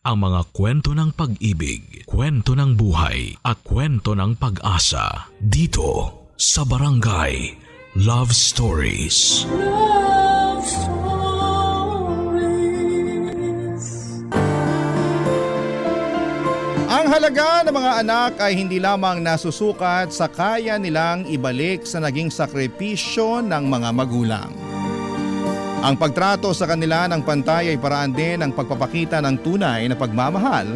ang mga kwento ng pag-ibig, kwento ng buhay at kwento ng pag-asa dito sa Barangay Love Stories. Love Stories. Ang halaga ng mga anak ay hindi lamang nasusukat sa kaya nilang ibalik sa naging sakripisyo ng mga magulang. Ang pagtrato sa kanila ng pantay ay paraan din ng pagpapakita ng tunay na pagmamahal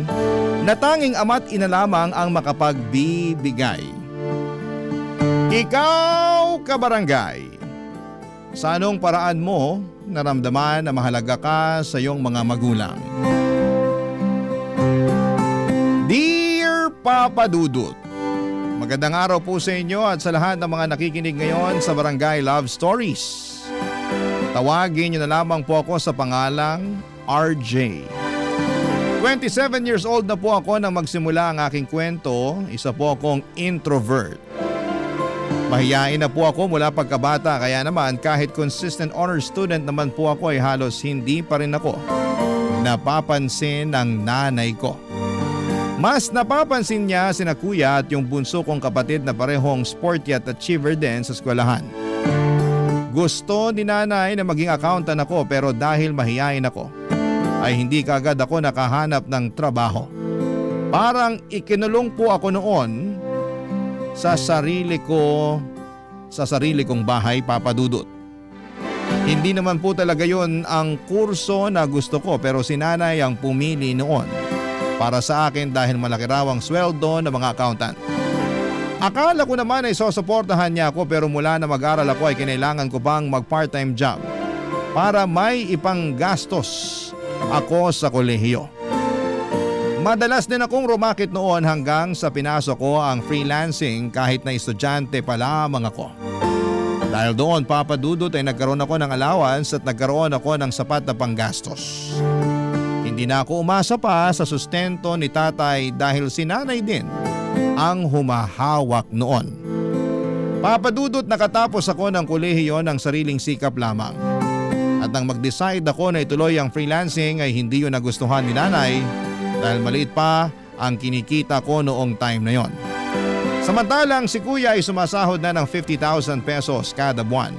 na tanging ama't ina lamang ang makapagbibigay. Ikaw, kabarangay, sa anong paraan mo naramdaman na mahalaga ka sa iyong mga magulang? Dear Papa Dudut, magandang araw po sa inyo at sa lahat ng mga nakikinig ngayon sa Barangay Love Stories. Tawagin niyo na lamang po ako sa pangalang RJ. 27 years old na po ako nang magsimula ang aking kwento. Isa po akong introvert. Mahiyain na po ako mula pagkabata, kaya naman kahit consistent honor student naman po ako ay halos hindi pa rin ako napapansin ng nanay ko. Mas napapansin niya sina kuya at yung bunso kong kapatid na parehong sporty at achiever din sa eskwelahan. Gusto ni nanay na maging accountant ako pero dahil mahiyain ako ay hindi kaagad ako nakahanap ng trabaho. Parang ikinulong po ako noon sa sarili kong bahay, Papa Dudut. Hindi naman po talaga yon ang kurso na gusto ko pero si nanay ang pumili noon para sa akin dahil malaki raw ang sweldo ng mga accountant. Akala ko naman ay sosuportahan niya ako pero mula na mag-aral ako ay kinailangan ko pang mag-part-time job para may ipanggastos ako sa kolehiyo. Madalas din akong rumakit noon hanggang sa pinasok ko ang freelancing kahit na estudyante pa lamang ako. Dahil doon, Papa Dudut, ay nagkaroon ako ng allowance at nagkaroon ako ng sapat na panggastos. Hindi na ako umasa pa sa sustento ni tatay dahil si nanay din ang humahawak noon. Papa Dudut, nakatapos ako ng kolehiyo ng sariling sikap lamang. At nang mag-decide ako na ituloy ang freelancing ay hindi yun nagustuhan ni nanay dahil maliit pa ang kinikita ko noong time na yon. Samantalang si kuya ay sumasahod na ng 50,000 pesos kada buwan.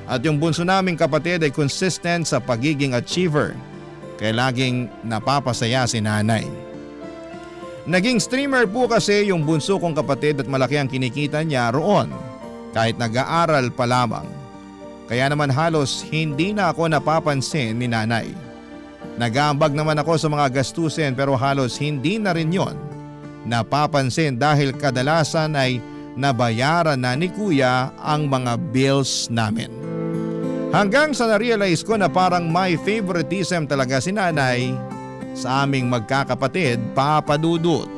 At yung bunso naming kapatid ay consistent sa pagiging achiever kaya laging napapasaya si nanay. Naging streamer po kasi yung bunso kong kapatid at malaki ang kinikita niya roon kahit nag-aaral pa lamang. Kaya naman halos hindi na ako napapansin ni nanay. Nag-aambag naman ako sa mga gastusin pero halos hindi na rin yon napapansin dahil kadalasan ay nabayaran na ni kuya ang mga bills namin. Hanggang sa na-realize ko na parang may favoritism talaga si nanay sa aming magkakapatid, Papa Dudut.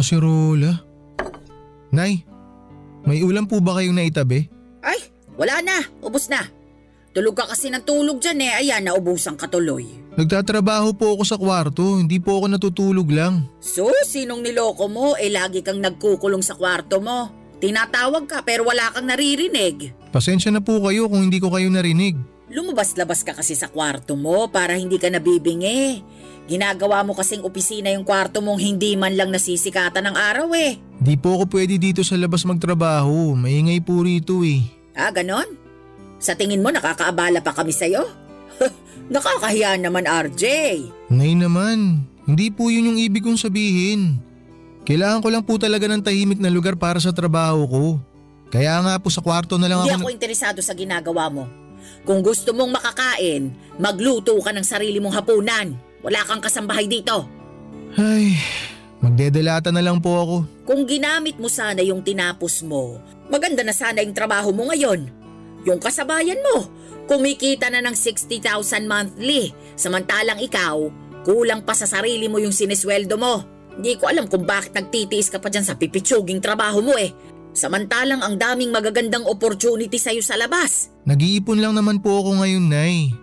Kasirola. Nay, may ulam po ba kayong naitabi? Ay, wala na. Ubus na. Tulog ka kasi ng tulog dyan eh. Ayan, naubusan ka tuloy. Nagtatrabaho po ako sa kwarto. Hindi po ako natutulog lang. So, sinong niloko mo? Lagi kang nagkukulong sa kwarto mo. Tinatawag ka pero wala kang naririnig. Pasensya na po kayo kung hindi ko kayo narinig. Lumabas-labas ka kasi sa kwarto mo para hindi ka nabibingi. Ginagawa mo kasing opisina yung kwarto mong hindi man lang nasisikatan ng araw eh. Di po ako pwede dito sa labas magtrabaho. Maingay po rito eh. Ah, ganon? Sa tingin mo nakakaabala pa kami sa'yo? Nakakahiya naman, RJ. Nay naman, hindi po yun yung ibig kong sabihin. Kailangan ko lang po talaga ng tahimik na lugar para sa trabaho ko. Kaya nga po sa kwarto na lang Hindi ako interesado sa ginagawa mo. Kung gusto mong makakain, magluto ka ng sarili mong hapunan. Wala kang kasambahay dito. Ay, magdedelata na lang po ako. Kung ginamit mo sana yung tinapos mo, maganda na sana yung trabaho mo ngayon. Yung kasabayan mo, kumikita na ng 60,000 monthly. Samantalang ikaw, Kulang pa sa sarili mo yung sinisweldo mo. Hindi ko alam kung bakit nagtitiis ka pa dyan sa pipitsuging trabaho mo eh. Samantalang ang daming magagandang opportunity sa'yo sa labas. Nag-iipon lang naman po ako ngayon, Nay.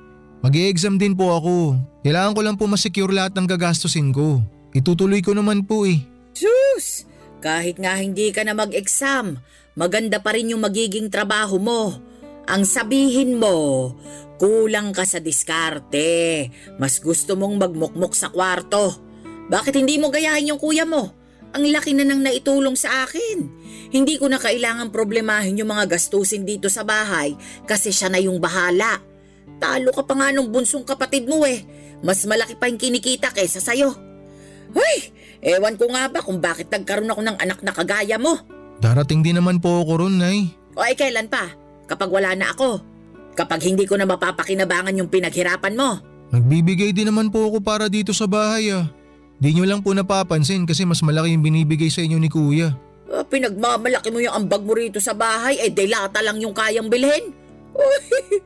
Mag-i-exam din po ako. Kailangan ko lang po masecure lahat ng gagastusin ko. Itutuloy ko naman po eh. Sus! Kahit nga hindi ka na mag-exam, maganda pa rin yung magiging trabaho mo. Ang sabihin mo, kulang ka sa diskarte. Mas gusto mong magmukmok sa kwarto. Bakit hindi mo gayahin yung kuya mo? Ang laki na nang naitulong sa akin. Hindi ko na kailangan problemahin yung mga gastusin dito sa bahay kasi siya na yung bahala. Talo ka pa nga nung bunsong kapatid mo eh. Mas malaki pa yung kinikita kaysa sa'yo. Hoy! Ewan ko nga ba kung bakit nagkaroon ako ng anak na kagaya mo. Darating din naman po ako ron, Nay. O ay kailan pa? Kapag wala na ako. Kapag hindi ko na mapapakinabangan yung pinaghirapan mo. Nagbibigay din naman po ako para dito sa bahay ah. Di nyo lang po napapansin kasi mas malaki yung binibigay sa inyo ni Kuya. Pinagmamalaki mo yung ambag mo rito sa bahay, dilata lang yung kayang bilhin. Uy,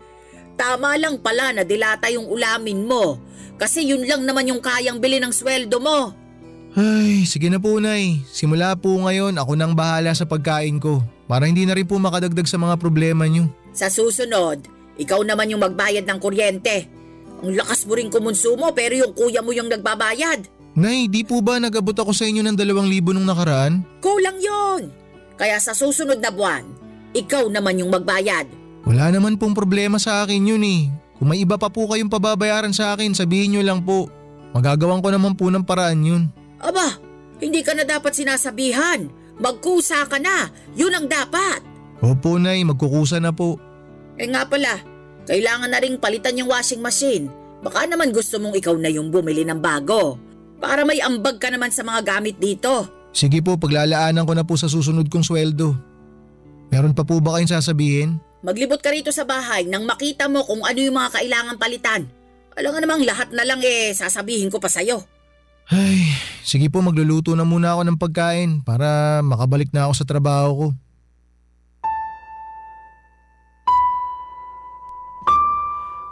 tama lang pala na dilata yung ulamin mo. Kasi yun lang naman yung kayang bilhin ng sweldo mo. Ay, sige na po, Nay. Simula po ngayon ako nang bahala sa pagkain ko. Para hindi na rin po makadagdag sa mga problema nyo. Sa susunod, ikaw naman yung magbayad ng kuryente. Ang lakas mo rin kumonsumo pero yung kuya mo yung nagbabayad. Nay, di po ba nag-abot ako sa inyo ng 2,000 nung nakaraan? Kulang yon. Kaya sa susunod na buwan, ikaw naman yung magbayad. Wala naman pong problema sa akin yun eh. Kung may iba pa po kayong pababayaran sa akin, sabihin nyo lang po. Magagawan ko naman po ng paraan yun. Aba, hindi ka na dapat sinasabihan. Magkusa ka na. Yun ang dapat. Opo, Nay, magkukusa na po. Nga pala, kailangan na ring palitan yung washing machine. Baka naman gusto mong ikaw na yung bumili ng bago. Para may ambag ka naman sa mga gamit dito. Sige po, paglalaanan ko na po sa susunod kong sweldo. Meron pa po ba kayong sasabihin? Maglibot ka rito sa bahay nang makita mo kung ano yung mga kailangan palitan. Alam nga namang lahat na lang sasabihin ko pa sa'yo. Ay, sige po, magluluto na muna ako ng pagkain para makabalik na ako sa trabaho ko.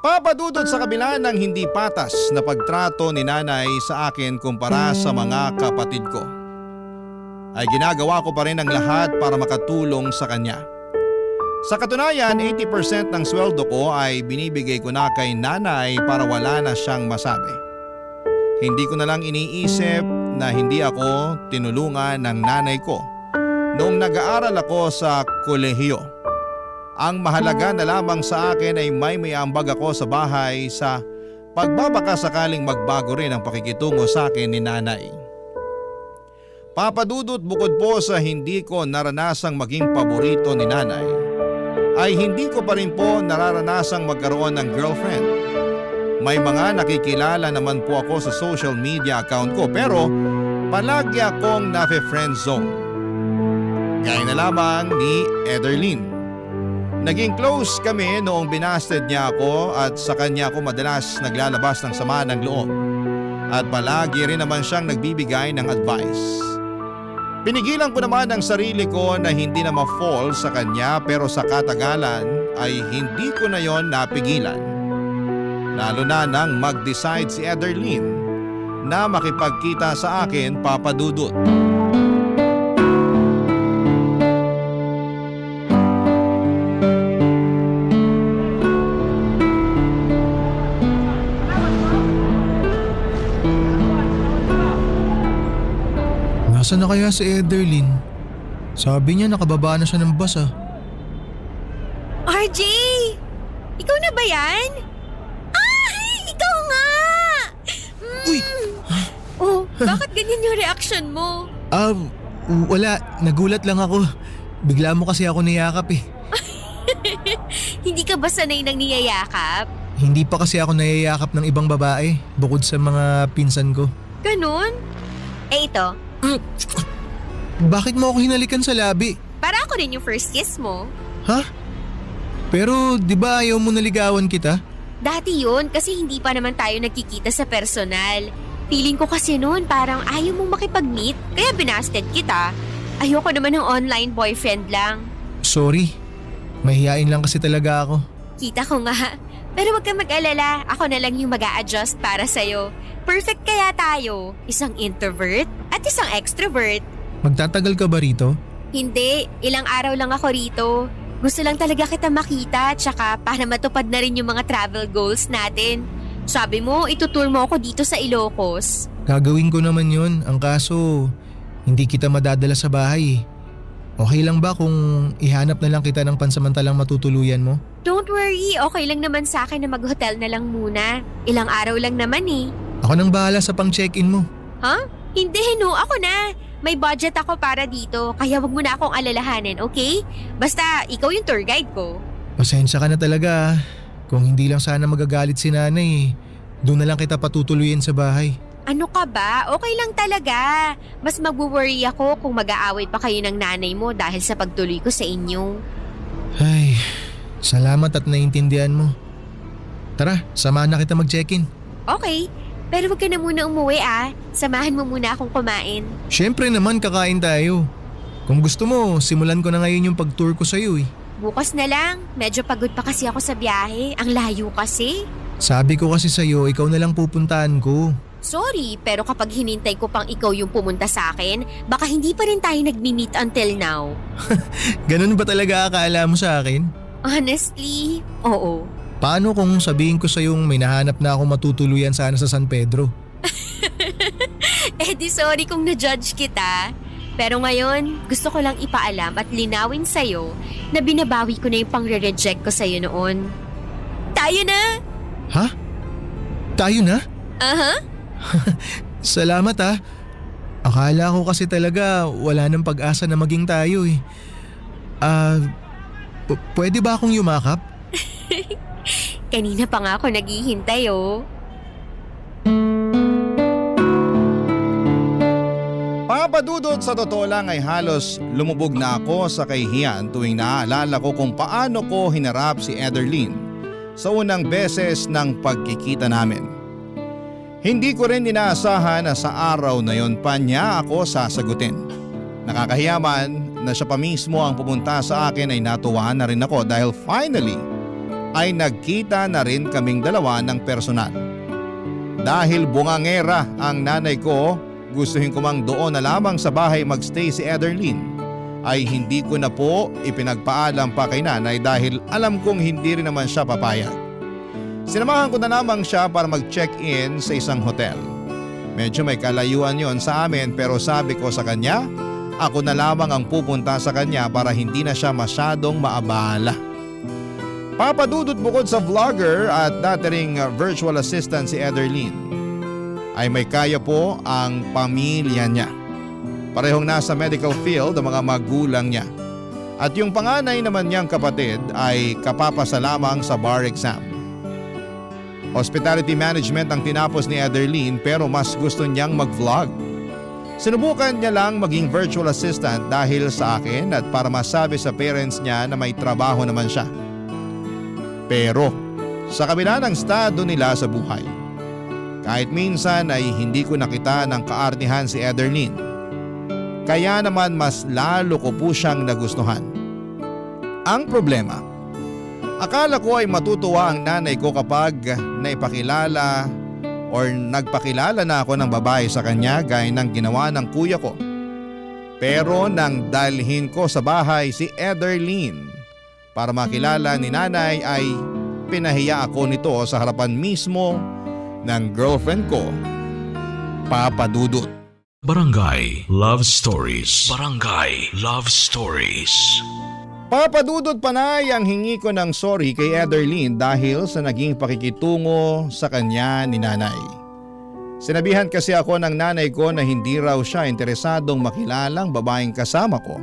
Papadudod sa kabila ng hindi patas na pagtrato ni nanay sa akin kumpara sa mga kapatid ko, ay ginagawa ko pa rin ang lahat para makatulong sa kanya. Sa katunayan, 80% ng sweldo ko ay binibigay ko na kay nanay para wala na siyang masabi. Hindi ko na lang iniisip na hindi ako tinulungan ng nanay ko noong nag-aaral ako sa kolehiyo. Ang mahalaga na lamang sa akin ay may ambag ako sa bahay sa pagbabaka sakaling magbago rin ang pakikitungo sa akin ni nanay. Papadudot, bukod po sa hindi ko naranasang maging paborito ni nanay, ay hindi ko pa rin po nararanasang magkaroon ng girlfriend. May mga nakikilala naman po ako sa social media account ko pero palagi akong nafe-friend zone. Gaya na lamang ni Ederlyn. Naging close kami noong binasted niya ako at sa kanya ako madalas naglalabas ng sama ng loob. At palagi rin naman siyang nagbibigay ng advice. Pinigilan ko naman ang sarili ko na hindi na ma-fall sa kanya pero sa katagalan ay hindi ko na yon napigilan. Lalo na nang mag-decide si Ederlyn na makipagkita sa akin, papadudot. Nasaan na kaya si Ederlyn? Sabi niya nakababa na siya ng bus ah. RJ! Ikaw na ba yan? Ay! Ikaw nga! Uy! Oh, bakit ganyan yung reaction mo? Wala. Nagulat lang ako. Bigla mo kasi ako niyakap eh. Hindi ka ba sanay nang niyayakap? Hindi pa kasi ako niyayakap ng ibang babae bukod sa mga pinsan ko. Ganon? Ito. Bakit mo ako hinalikan sa labi? Para ako rin yung first kiss mo. Ha? Pero di ba ayaw mo naligawan kita? Dati yun kasi hindi pa naman tayo nagkikita sa personal. Feeling ko kasi noon parang ayaw mong makipag-meet kaya binasted kita. Ayoko naman ng online boyfriend lang. Sorry. Mahihain lang kasi talaga ako. Kita ko nga. Pero wag kang mag-alala. Ako na lang yung mag-a-adjust para sa'yo. Perfect kaya tayo. Isang introvert at isang extrovert. Magtatagal ka ba rito? Hindi, ilang araw lang ako rito. Gusto lang talaga kita makita tsaka para matupad na rin yung mga travel goals natin. Sabi mo, itutour mo ako dito sa Ilocos. Gagawin ko naman yun. Ang kaso, hindi kita madadala sa bahay. Okay lang ba kung ihanap na lang kita ng pansamantalang matutuluyan mo? Don't worry, okay lang naman sa akin na mag-hotel na lang muna. Ilang araw lang naman eh. Ako nang bahala sa pang-check-in mo. Huh? Hindi no, ako na. May budget ako para dito, kaya wag mo na akong alalahanin, okay? Basta ikaw yung tour guide ko. Pasensya ka na talaga. Kung hindi lang sana magagalit si nanay, doon na lang kita patutuluyin sa bahay. Ano ka ba? Okay lang talaga. Mas mag-worry ako kung mag-aaway pa kayo ng nanay mo dahil sa pagtuloy ko sa inyo. Ay, salamat at naiintindihan mo. Tara, samahan na kita mag-check-in. Okay, pero wag ka na muna umuwi Samahan mo muna akong kumain. Siyempre naman kakain tayo. Kung gusto mo, simulan ko na ngayon yung pag-tour ko sa'yo eh. Bukas na lang, medyo pagod pa kasi ako sa biyahe. Ang layo kasi. Sabi ko kasi sa'yo, ikaw na lang pupuntahan ko. Sorry, pero kapag hinintay ko pang ikaw yung pumunta sa akin, baka hindi pa rin tayo nagmi-meet until now. Ganun ba talaga akala mo sa akin? Honestly, oo. Paano kung sabihin ko sa'yong may nahanap na akong matutuluyan sana sa San Pedro? Di sorry kung na-judge kita. Pero ngayon, gusto ko lang ipaalam at linawin sa'yo na binabawi ko na yung pang-reject ko sa'yo noon. Tayo na! Ha? Tayo na? Aha. Salamat Akala ko kasi talaga wala nang pag-asa na maging tayo eh. Pwede ba akong yumakap? Kanina pa nga ako naghihintay Papadudot, sa totoo lang ay halos lumubog na ako sa kahihiyan tuwing naaalala ko kung paano ko hinarap si Ederlyn sa unang beses ng pagkikita namin. Hindi ko rin inaasahan na sa araw na yon pa niya ako sasagutin. Nakakahiyaman na siya pa mismo ang pumunta sa akin ay natuwa na rin ako dahil finally ay nagkita na rin kaming dalawa ng personal. Dahil bungangera ang nanay ko, gustuhin ko mang doon na lamang sa bahay magstay si Ederlyn, ay hindi ko na po ipinagpaalam pa kay nanay dahil alam kong hindi rin naman siya papayag. Sinamahan ko na lamang siya para mag-check-in sa isang hotel. Medyo may kalayuan yon sa amin pero sabi ko sa kanya, ako na lamang ang pupunta sa kanya para hindi na siya masyadong maabala. Papadudot, bukod sa vlogger at dati ring virtual assistant si Ederlyn, ay may kaya po ang pamilya niya. Parehong nasa medical field ang mga magulang niya. At yung panganay naman niyang kapatid ay kapapasa lamang sa bar exam. Hospitality management ang tinapos ni Ederlyn pero mas gusto niyang mag-vlog. Sinubukan niya lang maging virtual assistant dahil sa akin at para masabi sa parents niya na may trabaho naman siya. Pero sa kabila ng estado nila sa buhay, kahit minsan ay hindi ko nakita ng kaartihan si Ederlyn. Kaya naman mas lalo ko po siyang nagustuhan. Ang problema, akala ko ay matutuwa ang nanay ko kapag naipakilala or nagpakilala na ako ng babae sa kanya gaya ng ginawa ng kuya ko. Pero nang dalhin ko sa bahay si Ederlyn para makilala ni nanay ay pinahiya ako nito sa harapan mismo ng girlfriend ko, Papadudot. Barangay Love Stories. Barangay Love Stories. Papadudot, panay ang hingi ko ng sorry kay Ederlyn dahil sa naging pakikitungo sa kanya ni nanay. Sinabihan kasi ako ng nanay ko na hindi raw siya interesadong makilalang babaeng kasama ko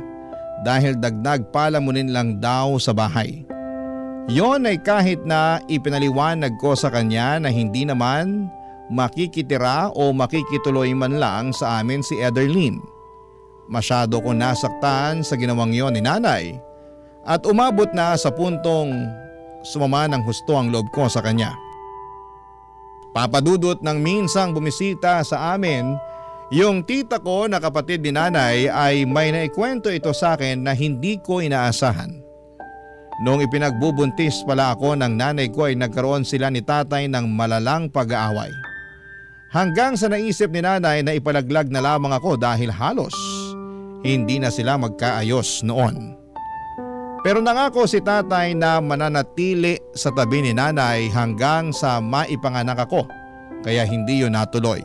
dahil dagdag palamunin lang daw sa bahay. Yon ay kahit na ipinaliwanag ko sa kanya na hindi naman makikitira o makikituloy man lang sa amin si Ederlyn. Masyado ko nasaktan sa ginawang yon ni nanay at umabot na sa puntong sumama ng husto ang loob ko sa kanya. Papadudot, nang minsang bumisita sa amin yung tita ko na kapatid ni nanay ay may naikwento ito sa akin na hindi ko inaasahan. Noong ipinagbubuntis pala ako ng nanay ko ay nagkaroon sila ni tatay ng malalang pag-aaway. Hanggang sa naisip ni nanay na ipalaglag na lamang ako dahil halos hindi na sila magkaayos noon. Pero nangako si tatay na mananatili sa tabi ni nanay hanggang sa maipanganak ako, kaya hindi yun natuloy.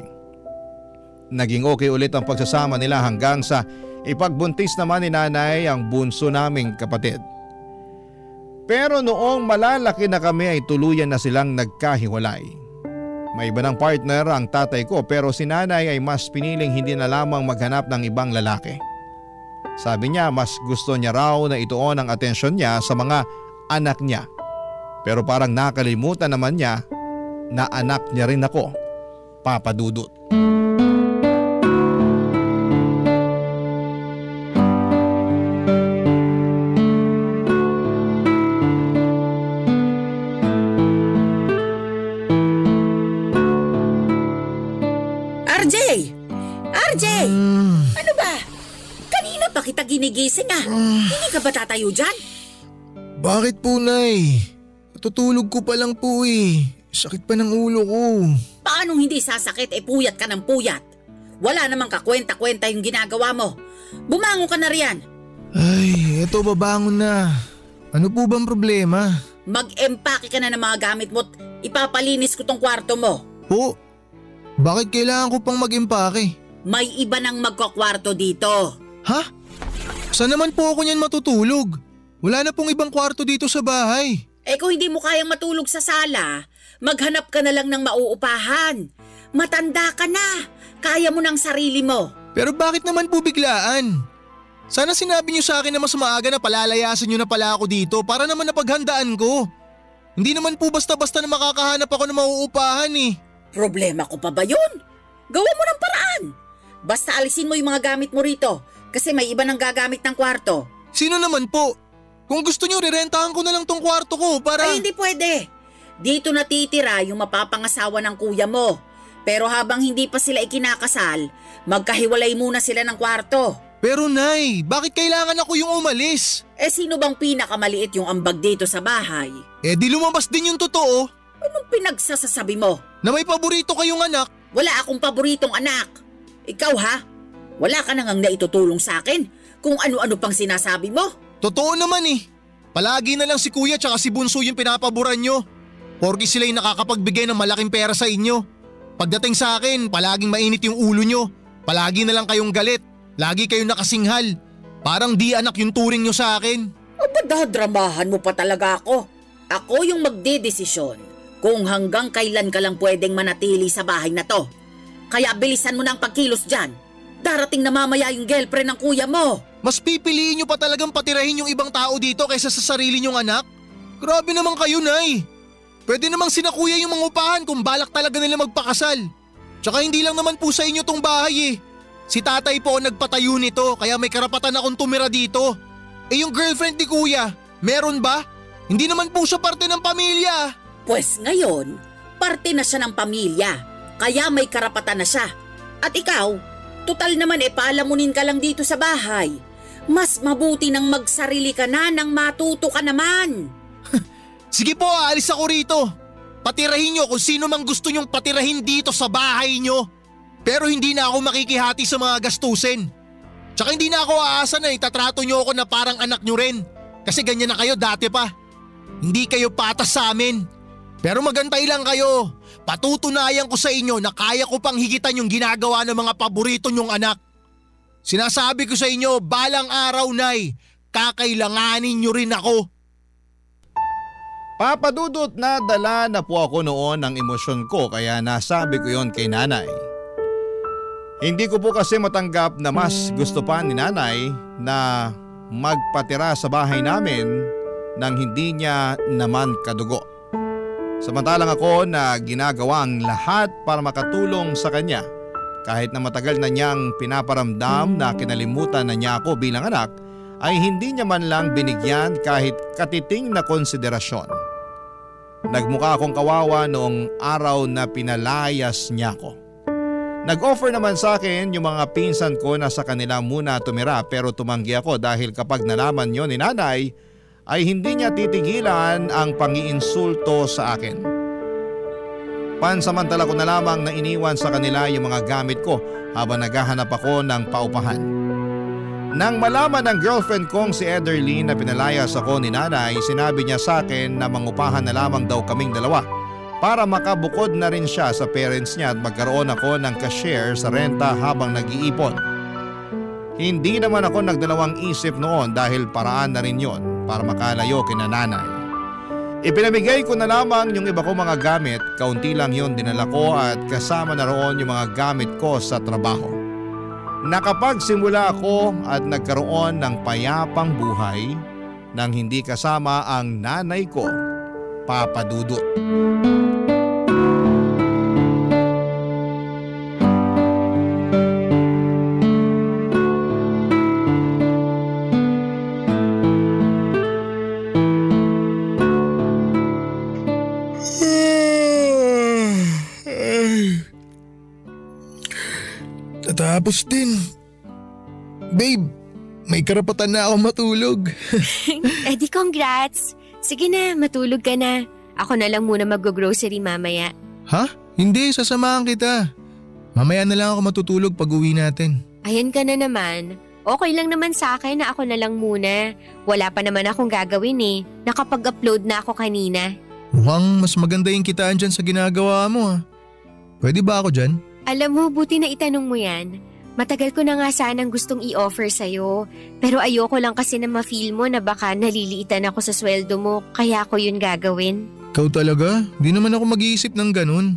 Naging okay ulit ang pagsasama nila hanggang sa ipagbuntis naman ni nanay ang bunso naming kapatid. Pero noong malalaki na kami ay tuluyan na silang nagkahiwalay. May iba ng partner ang tatay ko pero si nanay ay mas piniling hindi na lamang maghanap ng ibang lalaki. Sabi niya mas gusto niya raw na ituon ang atensyon niya sa mga anak niya. Pero parang nakalimutan naman niya na anak niya rin ako, Papa Dudut. RJ! Ano ba? Kanina pa kita ginigising Hindi ka ba tatayo dyan? Bakit po, Nay? Tutulog ko pa lang po eh. Sakit pa ng ulo ko. Paanong hindi sasakit puyat ka ng puyat? Wala namang kakwenta-kwenta yung ginagawa mo. Bumangon ka na riyan. Ay, eto babangon na. Ano po bang problema? Mag-empake ka na ng mga gamit mo at ipapalinis ko tong kwarto mo. Po? Bakit kailangan ko pang mag-empake? May iba nang magkakwarto dito. Ha? Saan naman po ako niyan matutulog? Wala na pong ibang kwarto dito sa bahay. Kung hindi mo kayang matulog sa sala, maghanap ka na lang ng mauupahan. Matanda ka na. Kaya mo ng sarili mo. Pero bakit naman po biglaan? Sana sinabi niyo sa akin na mas maaga na palalayasan niyo na pala ako dito para naman napaghandaan ko. Hindi naman po basta-basta na makakahanap ako ng mauupahan eh. Problema ko pa ba yun? Gawa mo ng paraan. Basta alisin mo yung mga gamit mo rito kasi may iba nang gagamit ng kwarto. Sino naman po? Kung gusto niyo, rirentahan ko na lang tong kwarto ko para… Ay, hindi pwede. Dito natitira yung mapapangasawa ng kuya mo. Pero habang hindi pa sila ikinakasal, magkahiwalay muna sila ng kwarto. Pero Nay, bakit kailangan ako yung umalis? Sino bang pinakamaliit yung ambag dito sa bahay? Di lumabas din yung totoo. Anong pinagsasasabi mo? Na may paborito kayong anak. Wala akong paboritong anak. Ikaw ha? Wala ka nang naitutulong sa akin kung ano-ano pang sinasabi mo. Totoo naman eh. Palagi na lang si kuya tsaka si bunso yung pinapaboran nyo. Porke sila yung nakakapagbigay ng malaking pera sa inyo. Pagdating sa akin, palaging mainit yung ulo nyo. Palagi na lang kayong galit. Lagi kayong nakasinghal. Parang di anak yung turing nyo sa akin. Dadramahan mo pa talaga ako. Ako yung magdedesisyon kung hanggang kailan ka lang pwedeng manatili sa bahay na to. Kaya bilisan mo na ang pagkilos dyan. Darating na mamaya yung girlfriend ng kuya mo. Mas pipiliin nyo pa talagang patirahin yung ibang tao dito kaysa sa sarili nyong anak? Grabe naman kayo, Nay. Pwede namang sinakuya yung mga upahan kung balak talaga nila magpakasal. Tsaka hindi lang naman po sa inyo tong bahay eh. Si tatay po ang nagpatayo nito kaya may karapatan akong tumira dito. Yung girlfriend ni kuya, meron ba? Hindi naman po siya parte ng pamilya. Pues ngayon, parte na siya ng pamilya. Kaya may karapatan na siya. At ikaw, total naman paalamunin ka lang dito sa bahay. Mas mabuti nang magsarili ka na nang matuto ka naman. Sige po, aalis ako rito. Patirahin nyo kung sino mang gusto nyong patirahin dito sa bahay nyo. Pero hindi na ako makikihati sa mga gastusin. Tsaka hindi na ako aasa na itatrato nyo ako na parang anak nyo rin. Kasi ganyan na kayo dati pa. Hindi kayo patas sa amin. Pero magantay lang kayo. Patutunayan ko sa inyo na kaya ko pang higitan yung ginagawa ng mga paborito nyong anak. Sinasabi ko sa inyo, balang araw, Nay, kakailanganin nyo rin ako. Papa Dudut, nadala na po ako noon ng emosyon ko kaya nasabi ko yon kay nanay. Hindi ko po kasi matanggap na mas gusto pa ni nanay na magpatira sa bahay namin nang hindi niya naman kadugo. Samantalang ako na ginagawa ang lahat para makatulong sa kanya kahit na matagal na niyang pinaparamdam na kinalimutan na niya ako bilang anak ay hindi niya man lang binigyan kahit katiting na konsiderasyon. Nagmukha akong kawawa noong araw na pinalayas niya ako. Nag-offer naman sa akin yung mga pinsan ko na sa kanila muna tumira pero tumanggi ako dahil kapag nalaman yon ni nanay ay hindi niya titigilan ang pangiinsulto sa akin. Pansamantala ko na lamang na iniwan sa kanila yung mga gamit ko habang naghahanap ako ng paupahan. Nang malaman ng girlfriend kong si Ederlyn na pinalayas ako ni nanay, sinabi niya sa akin na mangupahan na lamang daw kaming dalawa para makabukod na rin siya sa parents niya at magkaroon ako ng ka-share sa renta habang nag-iipon. Hindi naman ako nagdalawang isip noon dahil paraan na rin yon para makalayo kina nanay. Ipinamigay ko na lamang yung iba kong mga gamit, kaunti lang yon dinala ko at kasama na roon yung mga gamit ko sa trabaho. Nakapagsimula ako at nagkaroon ng payapang buhay nang hindi kasama ang nanay ko, Papa Dudut. Tapos din. Babe, may karapatan na ako matulog. Eh di congrats. Sige na, matulog ka na. Ako na lang muna mag-grocery mamaya. Ha? Hindi, sasamahan kita. Mamaya na lang ako matutulog pag uwi natin. Ayan ka na naman. Okay lang naman sa akin na ako na lang muna. Wala pa naman akong gagawin eh. Nakapag-upload na ako kanina. Mukhang mas maganda yung kitaan dyan sa ginagawa mo ha. Pwede ba ako dyan? Alam mo, buti na itanong mo yan. Matagal ko na nga sanang gustong i-offer sa'yo. Pero ayoko lang kasi na ma-feel mo na baka naliliitan ako sa sweldo mo, kaya ako yun gagawin. Ikaw talaga? Di naman ako mag-iisip ng ganun.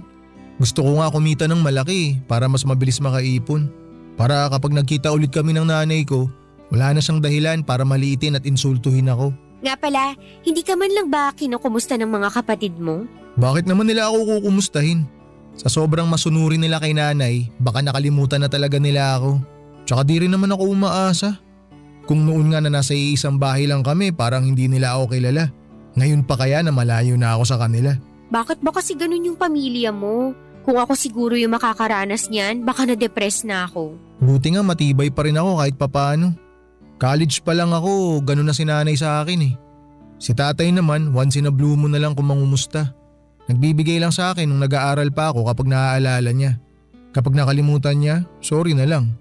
Gusto ko nga kumita ng malaki para mas mabilis makaipon. Para kapag nagkita ulit kami ng nanay ko, wala na siyang dahilan para maliitin at insultuhin ako. Nga pala, hindi ka man lang ba kinukumusta ng mga kapatid mo? Bakit naman nila ako kukumustahin? Sa sobrang masunurin nila kay nanay, baka nakalimutan na talaga nila ako. Tsaka di rin naman ako umaasa. Kung noon nga na nasa iisang bahay lang kami, parang hindi nila ako kilala. Ngayon pa kaya na malayo na ako sa kanila. Bakit ba kasi ganun yung pamilya mo? Kung ako siguro yung makakaranas niyan, baka na-depress na ako. Buti nga matibay pa rin ako kahit papaano. College pa lang ako, ganun na si nanay sa akin eh. Si tatay naman, once in a blue moon na lang kung mangumusta. Nagbibigay lang sa akin nung nag-aaral pa ako kapag naaalala niya. Kapag nakalimutan niya, sorry na lang.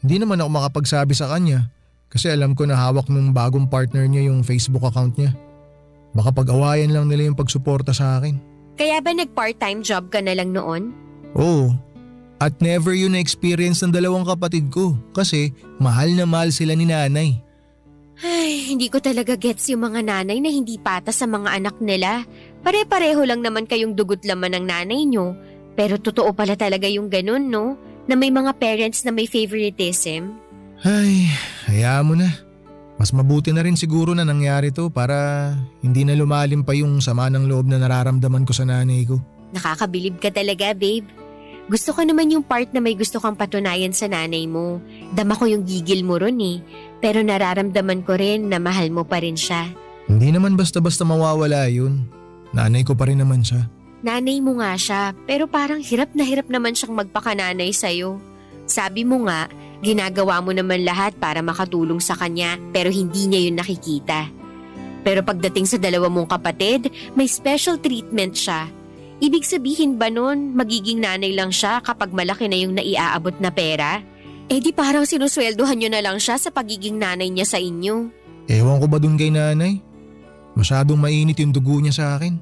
Hindi naman ako makapagsabi sa kanya kasi alam ko na hawak nung bagong partner niya yung Facebook account niya. Baka pag-awayan lang nila yung pagsuporta sa akin. Kaya ba nag-part-time job ka na lang noon? Oo. At never yun na-experience ng dalawang kapatid ko kasi mahal na mahal sila ni nanay. Ay, hindi ko talaga gets yung mga nanay na hindi patas sa mga anak nila. Pare-pareho lang naman kayong dugot laman ng nanay nyo. Pero totoo pala talaga yung ganun, no? Na may mga parents na may favoritism. Ay, hayaan mo na. Mas mabuti na rin siguro na nangyari to para hindi na lumalim pa yung sama ng loob na nararamdaman ko sa nanay ko. Nakakabilib ka talaga, babe. Gusto ko naman yung part na may gusto kang patunayan sa nanay mo. Dama ko yung gigil mo ron eh. Pero nararamdaman ko rin na mahal mo pa rin siya. Hindi naman basta-basta mawawala yun. Nanay ko pa rin naman siya. Nanay mo nga siya, pero parang hirap na hirap naman siyang magpakananay sa'yo. Sabi mo nga, ginagawa mo naman lahat para makatulong sa kanya pero hindi niya yun nakikita. Pero pagdating sa dalawa mong kapatid, may special treatment siya. Ibig sabihin ba nun, magiging nanay lang siya kapag malaki na yung naiaabot na pera? Eh di parang sinusweldohan nyo na lang siya sa pagiging nanay niya sa inyo. Ewan ko ba dun kay nanay? Masyadong mainit yung dugo niya sa akin.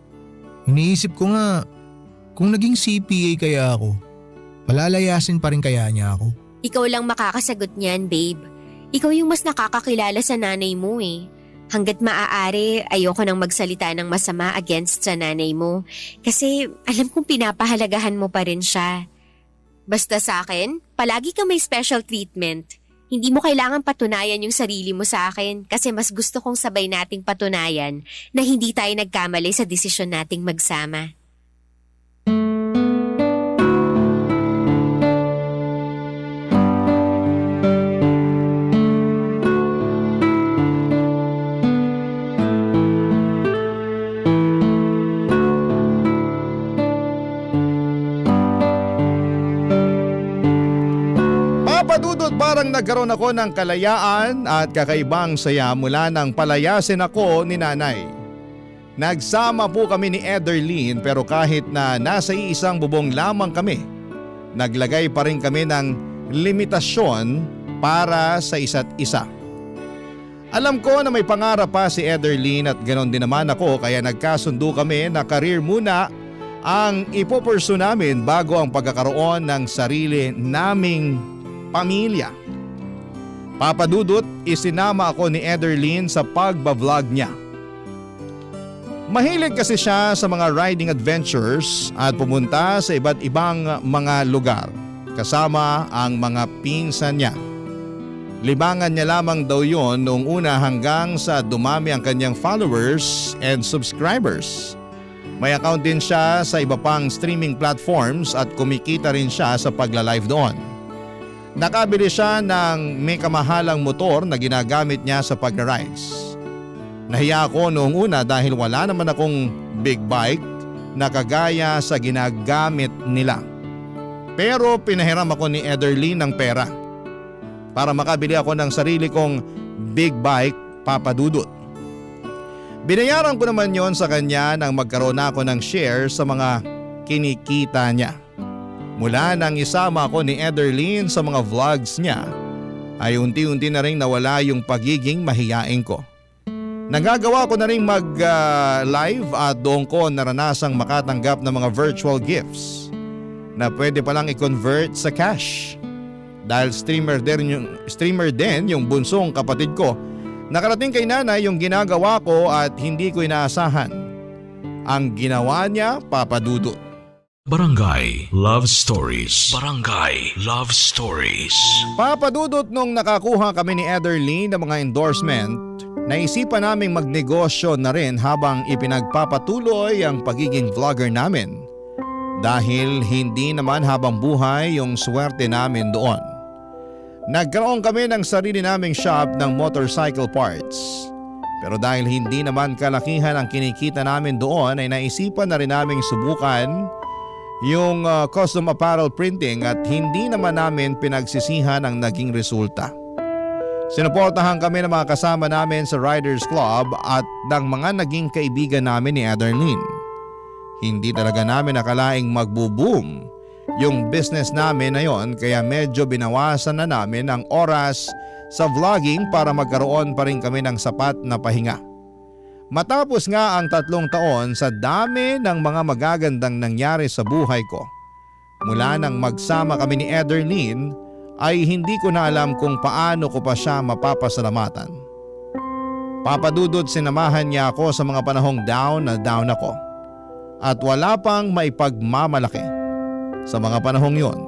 Iniisip ko nga, kung naging CPA kaya ako, palalayasin pa rin kaya niya ako. Ikaw lang makakasagot niyan, babe. Ikaw yung mas nakakakilala sa nanay mo eh. Hanggat maaari, ayoko nang magsalita ng masama against sa nanay mo. Kasi alam kong pinapahalagahan mo pa rin siya. Basta sa akin, palagi ka may special treatment. Hindi mo kailangan patunayan yung sarili mo sa akin kasi mas gusto kong sabay nating patunayan na hindi tayo nagkamali sa desisyon nating magsama. Dudot, parang nagkaroon ako ng kalayaan at kakaibang saya mula nang palayasin ako ni nanay. Nagsama po kami ni Ederlyn pero kahit na nasa iisang bubong lamang kami, naglagay pa rin kami ng limitasyon para sa isa't isa. Alam ko na may pangarap pa si Ederlyn at ganon din naman ako kaya nagkasundo kami na career muna ang ipopursu namin bago ang pagkakaroon ng sarili naming pamilya. Papa Dudut, isinama ako ni Ederlyn sa pagbablog niya. Mahilig kasi siya sa mga riding adventures at pumunta sa iba't ibang mga lugar kasama ang mga pinsan niya. Libangan niya lamang daw yon noong una hanggang sa dumami ang kanyang followers and subscribers. May account din siya sa iba pang streaming platforms at kumikita rin siya sa pagla-live doon. Nakabili siya ng may kamahalang motor na ginagamit niya sa pag-rides. Nahiya ako noong una dahil wala naman akong big bike na kagaya sa ginagamit nila. Pero pinahiram ako ni Ederlyn ng pera para makabili ako ng sarili kong big bike, Papa Dudut. Binayaran ko naman yon sa kanya nang magkaroon ako ng share sa mga kinikita niya. Mula nang isama ako ni Ederlyn sa mga vlogs niya ay unti-unti na rin nawala yung pagiging mahiyain ko. Nagagawa ko na rin mag-live at doon ko naranasang makatanggap ng mga virtual gifts na pwede palang i-convert sa cash. Dahil streamer din yung bunsong kapatid ko, nakarating kay nanay yung ginagawa ko at hindi ko inaasahan. Ang ginawa niya, Papa Dudut. Barangay Love Stories. Barangay Love Stories. Papa Dudut, nung nakakuha kami ni Ederlyn ng mga endorsement, naisipan naming magnegosyo na rin habang ipinagpapatuloy ang pagiging vlogger namin. Dahil hindi naman habang buhay yung swerte namin doon. Nagkaroon kami ng sarili naming shop ng motorcycle parts. Pero dahil hindi naman kalakihan ang kinikita namin doon ay naisipan na rin naming subukan yung custom apparel printing at hindi naman namin pinagsisihan ang naging resulta. Sinuportahan kami ng mga kasama namin sa Riders Club at ng mga naging kaibigan namin ni Ederlyn. Hindi talaga namin nakalaing magbo-boom yung business namin na yon kaya medyo binawasan na namin ang oras sa vlogging para magkaroon pa rin kami ng sapat na pahinga. Matapos nga ang 3 taon sa dami ng mga magagandang nangyari sa buhay ko, mula nang magsama kami ni Ederlyn ay hindi ko na alam kung paano ko pa siya mapapasalamatan. Papa Dudut, sinamahan niya ako sa mga panahong down na down ako. At wala pang maipagmamalaki. Sa mga panahong yon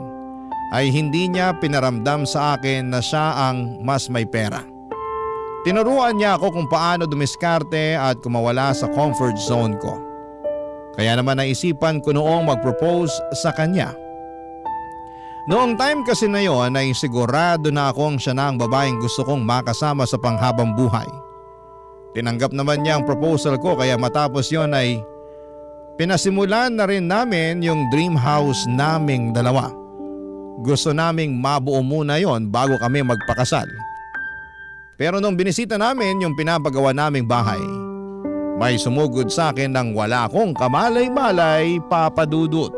ay hindi niya pinaramdam sa akin na siya ang mas may pera. Tinuruan niya ako kung paano dumiskarte at kumawala sa comfort zone ko. Kaya naman naisipan ko noong mag-propose sa kanya. Noong time kasi na yon ay sigurado na akong siya na ang babaeng gusto kong makasama sa panghabang buhay. Tinanggap naman niya ang proposal ko kaya matapos yon ay pinasimulan na rin namin yung dream house naming dalawa. Gusto naming mabuo muna yon bago kami magpakasal. Pero nung binisita namin yung pinapagawa naming bahay, may sumugod sa akin nang wala akong kamalay-malay, Papa Dudut.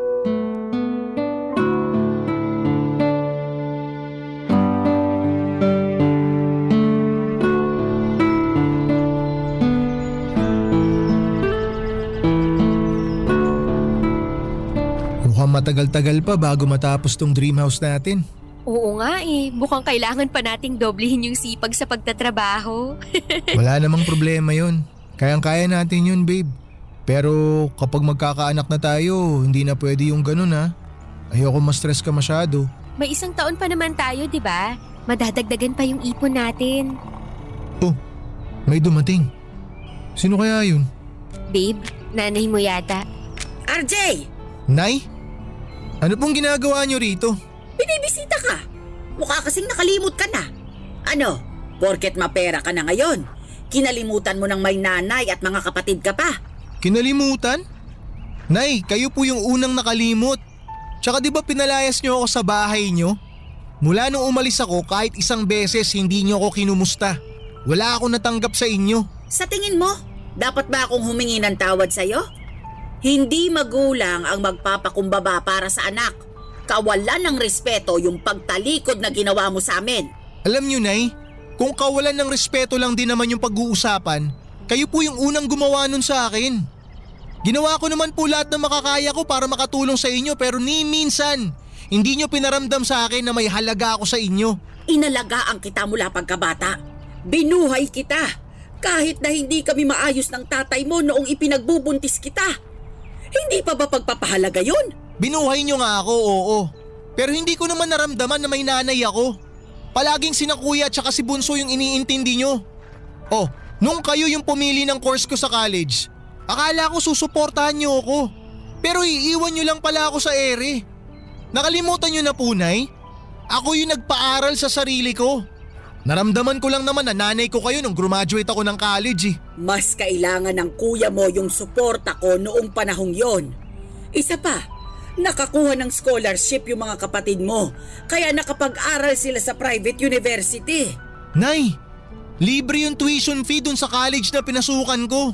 Matagal-tagal pa bago matapos tong dream house natin. Oo nga mukhang kailangan pa nating doblehin yung sipag sa pagtatrabaho. Wala namang problema yun. Kayang-kaya natin yun, babe. Pero kapag magkakaanak na tayo, hindi na pwede yung ganun ha. Ayoko ma-stress ka masyado. May 1 taon pa naman tayo, di ba? Madadagdagan pa yung ipon natin. Oh, may dumating. Sino kaya yun? Babe, nanay mo yata. RJ! Nay? Ano pong ginagawa niyo rito? Binibisita ka. Mukha kasing nakalimot ka na. Ano? Porket mapera ka na ngayon. Kinalimutan mo ng may nanay at mga kapatid ka pa. Kinalimutan? Nay, kayo po yung unang nakalimot. Tsaka di ba pinalayas niyo ako sa bahay niyo? Mula nung umalis ako kahit 1 beses hindi niyo ako kinumusta. Wala akong natanggap sa inyo. Sa tingin mo, Dapat ba akong humingi ng tawad sa'yo? Hindi magulang ang magpapakumbaba para sa anak. Kawalan ng respeto yung pagtalikod na ginawa mo sa amin. Alam niyo, Nay, kung kawalan ng respeto lang din naman yung pag-uusapan, kayo po yung unang gumawa nun sa akin. Ginawa ko naman po lahat ng makakaya ko para makatulong sa inyo pero ni minsan, hindi nyo pinaramdam sa akin na may halaga ako sa inyo. Inalagaan kita mula pagkabata. Binuhay kita. Kahit na hindi kami maayos ng tatay mo noong ipinagbubuntis kita. Hindi pa ba pagpapahalaga yun? Binuhay nyo nga ako, oo. Pero hindi ko naman naramdaman na may nanay ako. Palaging sina kuya at saka si Bunso yung iniintindi nyo. Oh, nung kayo yung pumili ng course ko sa college, akala ko susuportahan nyo ako. Pero iiwan nyo lang pala ako sa ere. Nakalimutan nyo na po, Nay? Ako yung nagpaaral sa sarili ko. Naramdaman ko lang naman na nanay ko kayo nung graduate ako ng college eh. Mas kailangan ng kuya mo yung suporta ko noong panahong yon. Isa pa, nakakuha ng scholarship yung mga kapatid mo, kaya nakapag-aral sila sa private university. Nay, libre yung tuition fee dun sa college na pinasukan ko.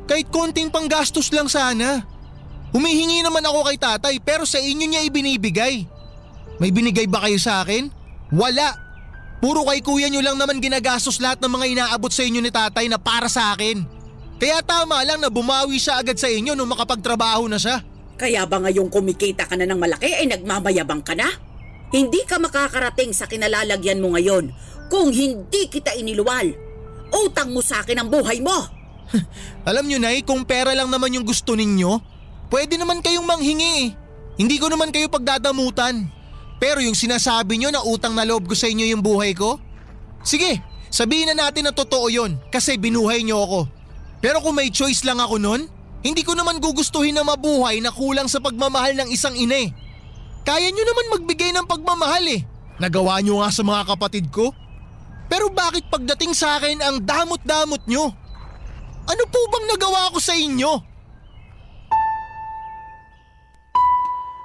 Kahit konting panggastos lang sana. Humihingi naman ako kay tatay pero sa inyo niya ibinibigay. May binigay ba kayo sa akin? Wala. Puro kay kuya nyo lang naman ginagastos lahat ng mga inaabot sa inyo ni tatay na para sa akin. Kaya tama lang na bumawi siya agad sa inyo nung makapagtrabaho na siya. Kaya ba ngayong kumikita ka na ng malaki ay nagmamayabang ka na? Hindi ka makakarating sa kinalalagyan mo ngayon kung hindi kita iniluwal. Utang mo sa akin ang buhay mo. Alam nyo, Nay, kung pera lang naman yung gusto ninyo, pwede naman kayong manghingi. Hindi ko naman kayo pagdadamutan. Pero yung sinasabi nyo na utang na loob ko sa inyo yung buhay ko? Sige, sabihin na natin na totoo yon kasi binuhay nyo ako. Pero kung may choice lang ako nun, hindi ko naman gugustuhin na mabuhay na kulang sa pagmamahal ng isang ina eh. Kaya nyo naman magbigay ng pagmamahal eh. Nagawa nyo nga sa mga kapatid ko. Pero bakit pagdating sa akin ang damot-damot nyo? Ano po bang nagawa ko sa inyo?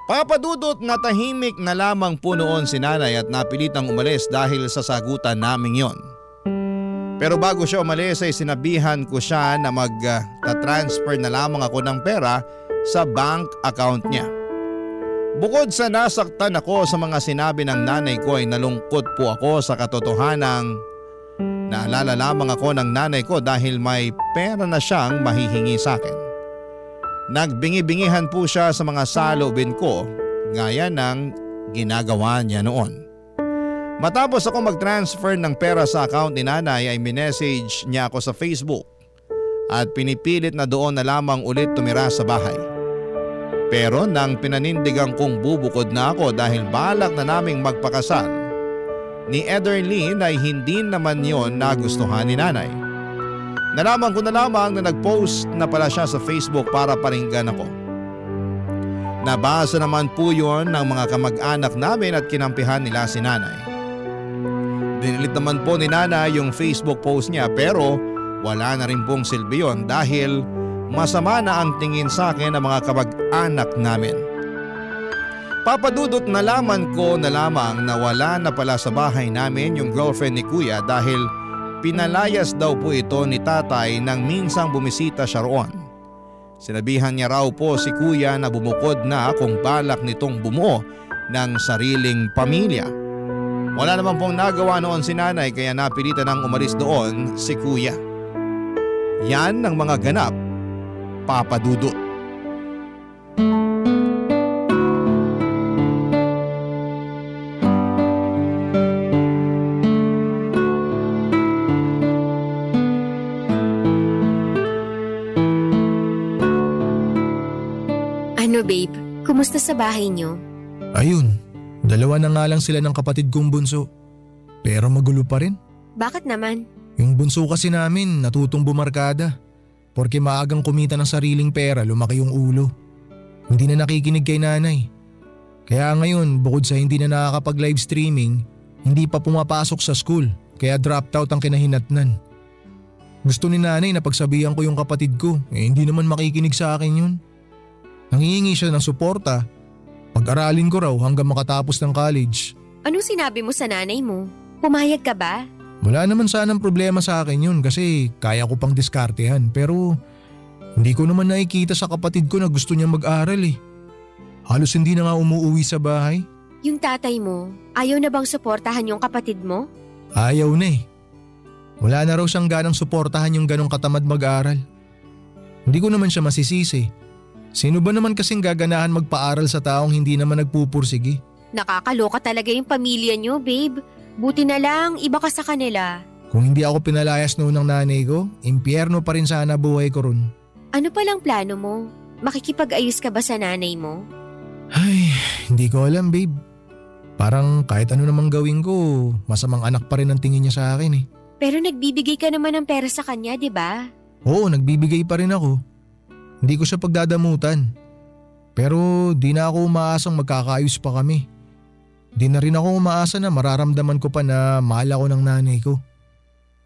Papadudot na tahimik na lamang po noon si nanay at napilitang umalis dahil sa sagutan naming yon. Pero bago siya umalis ay sinabihan ko siya na mag-transfer na lamang ako ng pera sa bank account niya. Bukod sa nasaktan ako sa mga sinabi ng nanay ko ay nalungkot po ako sa katotohanang naalala lamang ako ng nanay ko dahil may pera na siyang mahihingi sa akin. Nagbingi-bingihan po siya sa mga saloobin ko gaya ng ginagawa niya noon. Matapos ako mag-transfer ng pera sa account ni nanay ay minessage niya ako sa Facebook at pinipilit na doon na lamang ulit tumira sa bahay. Pero nang pinanindigan kong bubukod na ako dahil balak na naming magpakasal, ni Ederlyn ay hindi naman yon nagustuhan ni nanay. Nalaman ko na lamang na nag-post na pala siya sa Facebook para paringgan ako. Nabasa naman po yon ng mga kamag-anak namin at kinampihan nila si nanay. Dinilit naman po ni nanay yung Facebook post niya pero wala na rin pong silbi yon dahil masama na ang tingin sa akin ng mga kamag-anak namin. Papadudot nalaman ko na lamang na wala na pala sa bahay namin yung girlfriend ni kuya dahil pinalayas daw po ito ni tatay nang minsang bumisita siya roon. Sinabihan niya raw po si kuya na bumukod na kung balak nitong bumuo ng sariling pamilya. Wala naman pong nagawa noon si nanay kaya napilitan ng umalis doon si kuya. Yan ang mga ganap, Papadudot. Ano babe, kumusta sa bahay niyo? Ayun, dalawa na nga lang sila ng kapatid kong bunso. Pero magulo pa rin. Bakit naman? Yung bunso kasi namin natutong bumarkada. Porke maagang kumita ng sariling pera, lumaki yung ulo. Hindi na nakikinig kay nanay. Kaya ngayon, bukod sa hindi na nakakapag-live streaming, hindi pa pumapasok sa school. Kaya dropped out ang kinahinatnan. Gusto ni nanay na pagsabihan ko yung kapatid ko, hindi naman makikinig sa akin yun. Nangihingi siya ng suporta. Pag-aralin ko raw hanggang makatapos ng college. Anong sinabi mo sa nanay mo? Pumayag ka ba? Wala naman sanang problema sa akin yun kasi kaya ko pang diskartehan, pero hindi ko naman nakikita sa kapatid ko na gusto niya mag-aral eh. Halos hindi na nga umuuwi sa bahay. Yung tatay mo, ayaw na bang suportahan yung kapatid mo? Ayaw na eh. Wala na raw siyang ganang suportahan yung ganong katamad mag-aral. Hindi ko naman siya masisisi. Sino ba naman kasing gaganahan magpaaral sa taong hindi naman nagpupursigi? Nakakaloka talaga yung pamilya niyo, babe. Buti na lang, iba ka sa kanila. Kung hindi ako pinalayas noon ng nanay ko, impyerno pa rin sana buhay ko ron. Ano palang plano mo? Makikipag-ayos ka ba sa nanay mo? Ay, hindi ko alam babe. Parang kahit ano namang gawin ko, masamang anak pa rin ang tingin niya sa akin eh. Pero nagbibigay ka naman ng pera sa kanya, di ba? Oo, nagbibigay pa rin ako. Hindi ko siya pagdadamutan. Pero di na ako umaasang magkakaayos pa kami. Di na rin ako umaasa na mararamdaman ko pa na mahal ako ng nanay ko.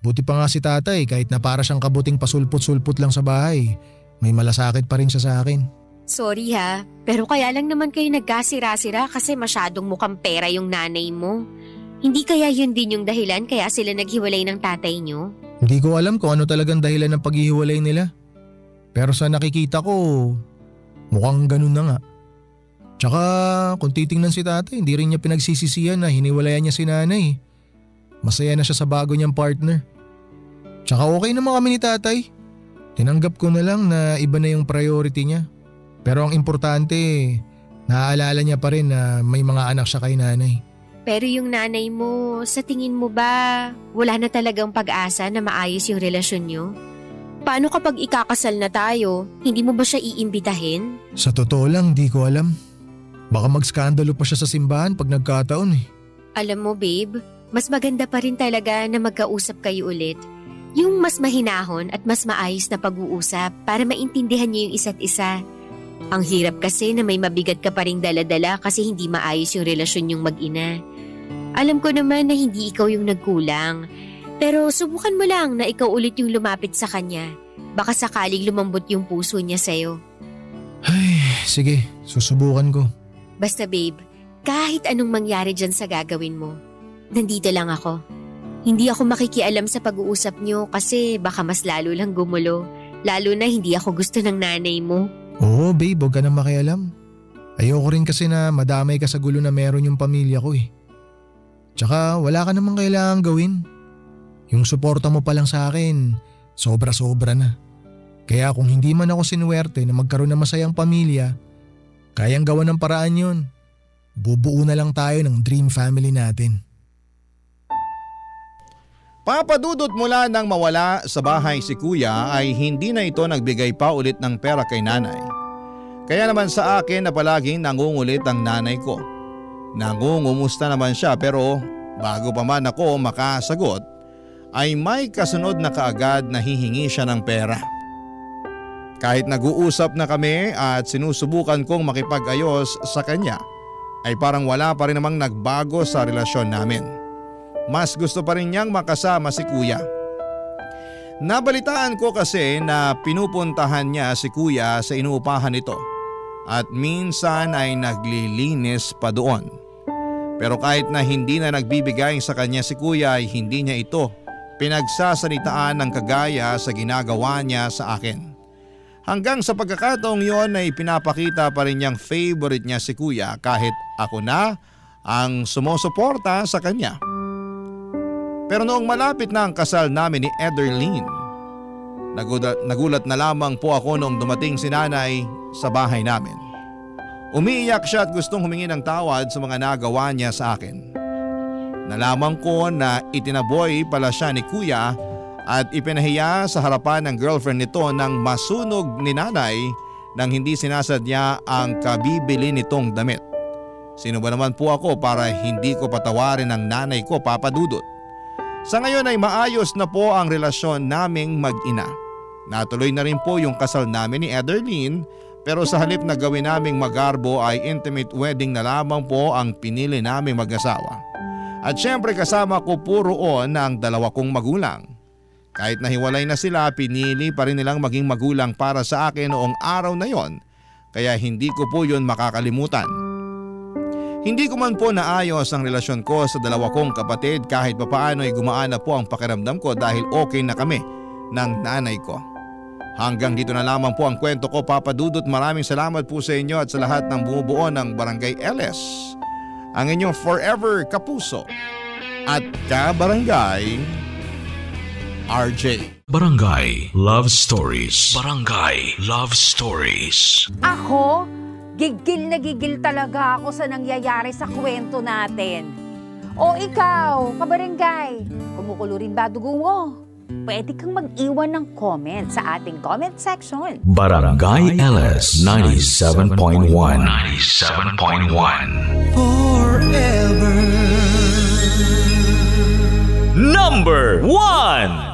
Buti pa nga si tatay kahit na para siyang kabuting pasulpot-sulpot lang sa bahay, may malasakit pa rin siya sa akin. Sorry ha, pero kaya lang naman kayo nagkasira-sira kasi masyadong mukhang pera yung nanay mo. Hindi kaya yun din yung dahilan kaya sila naghiwalay ng tatay niyo? Hindi ko alam kung ano talagang dahilan ng paghihiwalay nila. Pero sa nakikita ko, mukhang ganun na nga. Tsaka kung titingnan si tatay, hindi rin niya pinagsisisihan na hiniwalayan niya si nanay. Masaya na siya sa bago niyang partner. Tsaka okay naman kami ni tatay. Tinanggap ko na lang na iba na yung priority niya. Pero ang importante, naaalala niya pa rin na may mga anak siya kay nanay. Pero yung nanay mo, sa tingin mo ba, wala na talagang pag-asa na maayos yung relasyon niyo? Paano kapag ikakasal na tayo, hindi mo ba siya iimbitahin? Sa totoo lang, di ko alam. Baka mag-skandalo pa siya sa simbahan pag nagkataon eh. Alam mo babe, mas maganda pa rin talaga na magkausap kayo ulit. Yung mas mahinahon at mas maayos na pag-uusap para maintindihan niyo yung isa't isa. Ang hirap kasi na may mabigat ka pa ring dala-dala kasi hindi maayos yung relasyon yung mag-ina. Alam ko naman na hindi ikaw yung nagkulang. Pero subukan mo lang na ikaw ulit yung lumapit sa kanya. Baka sakaling lumambot yung puso niya sa'yo. Ay, sige, susubukan ko. Basta babe, kahit anong mangyari dyan sa gagawin mo, nandito lang ako. Hindi ako makikialam sa pag-uusap niyo kasi baka mas lalo lang gumulo. Lalo na hindi ako gusto ng nanay mo. Oo babe, huwag ka nang makialam. Ayoko rin kasi na madamay ka sa gulo na meron yung pamilya ko eh. Tsaka wala ka namang kailangang gawin. Yung suporta mo pa lang sa akin, sobra-sobra na. Kaya kung hindi man ako sinuwerte na magkaroon ng masayang pamilya, kayang gawa ng paraan yun. Bubuo na lang tayo ng dream family natin. Papadudot mula nang mawala sa bahay si kuya ay hindi na ito nagbigay pa ulit ng pera kay nanay. Kaya naman sa akin na palaging nangungulit ang nanay ko. Nangungumusta naman siya pero bago pa man ako makasagot ay may kasunod na kaagad na hihingi siya ng pera. Kahit nag-uusap na kami at sinusubukan kong makipag-ayos sa kanya ay parang wala pa rin namang nagbago sa relasyon namin. Mas gusto pa rin niyang makasama si kuya. Nabalitaan ko kasi na pinupuntahan niya si kuya sa inuupahan nito at minsan ay naglilinis pa doon. Pero kahit na hindi na nagbibigay sa kanya si kuya ay hindi niya ito pinagsasalitaan ng kagaya sa ginagawa niya sa akin. Hanggang sa pagkakataong yon ay pinapakita pa rin niyang favorite niya si kuya kahit ako na ang sumusuporta sa kanya. Pero noong malapit na ang kasal namin ni Ederlyn, nagulat na lamang po ako noong dumating si nanay sa bahay namin. Umiiyak siya at gustong humingi ng tawad sa mga nagawa niya sa akin. Nalaman ko na itinaboy pala siya ni kuya at ipinahiya sa harapan ng girlfriend nito nang masunog ni nanay nang hindi sinasadya ang kabibili nitong damit. Sino ba naman po ako para hindi ko patawarin ang nanay ko, Papa Dudut? Sa ngayon ay maayos na po ang relasyon naming mag-ina. Natuloy na rin po yung kasal namin ni Ederlyn pero sa halip na gawin naming magarbo ay intimate wedding na lamang po ang pinili naming mag-asawa. At syempre kasama ko po roon ang dalawa kong magulang. Kahit nahiwalay na sila, pinili pa rin nilang maging magulang para sa akin noong araw na yon, kaya hindi ko po yun makakalimutan. Hindi ko man po naayos ang relasyon ko sa dalawa kong kapatid, kahit papaano ay gumaan na po ang pakiramdam ko dahil okay na kami ng nanay ko. Hanggang dito na lamang po ang kwento ko, Papa Dudut. Maraming salamat po sa inyo at sa lahat ng bumubuo ng Barangay LS. Ang inyong forever kapuso at kabarangay, RJ. Barangay Love Stories. Barangay Love Stories. Ako, gigil na gigil talaga ako sa nangyayari sa kwento natin. O ikaw, kabarangay, kumukulo rin ba dugo mo? Pwede kang mag-iwan ng comment sa ating comment section. Barangay LS 97.1. 97.1 Forever. Number 1.